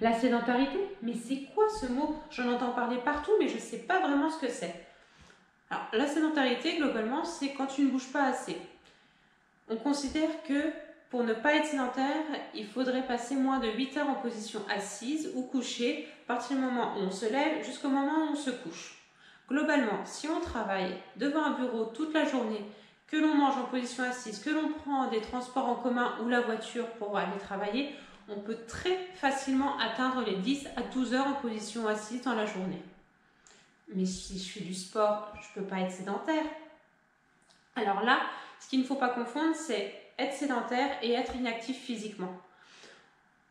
La sédentarité, mais c'est quoi ce mot? J'en entends parler partout, mais je ne sais pas vraiment ce que c'est. Alors, la sédentarité, globalement, c'est quand tu ne bouges pas assez. On considère que pour ne pas être sédentaire, il faudrait passer moins de 8 heures en position assise ou couchée, à partir du moment où on se lève jusqu'au moment où on se couche. Globalement, si on travaille devant un bureau toute la journée, que l'on mange en position assise, que l'on prend des transports en commun ou la voiture pour aller travailler, on peut très facilement atteindre les 10 à 12 heures en position assise dans la journée. Mais si je fais du sport, je ne peux pas être sédentaire. Alors là, ce qu'il ne faut pas confondre, c'est être sédentaire et être inactif physiquement.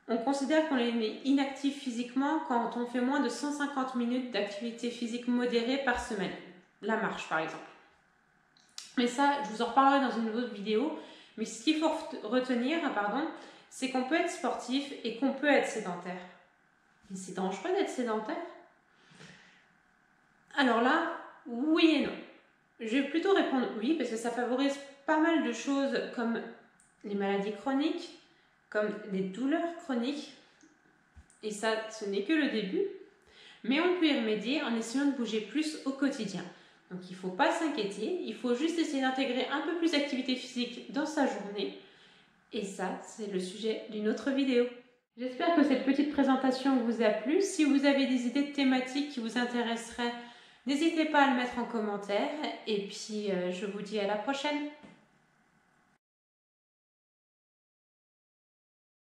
On considère qu'on est inactif physiquement quand on fait moins de 150 minutes d'activité physique modérée par semaine. La marche, par exemple. Mais ça, je vous en reparlerai dans une autre vidéo. Mais ce qu'il faut retenir, c'est qu'on peut être sportif et qu'on peut être sédentaire. Mais c'est dangereux d'être sédentaire? Alors là, oui et non. Je vais plutôt répondre oui, parce que ça favorise pas mal de choses comme les maladies chroniques, comme les douleurs chroniques. Et ça, ce n'est que le début. Mais on peut y remédier en essayant de bouger plus au quotidien. Donc il ne faut pas s'inquiéter, il faut juste essayer d'intégrer un peu plus d'activité physique dans sa journée. Et ça, c'est le sujet d'une autre vidéo. J'espère que cette petite présentation vous a plu. Si vous avez des idées de thématiques qui vous intéresseraient, n'hésitez pas à le mettre en commentaire. Et puis, je vous dis à la prochaine.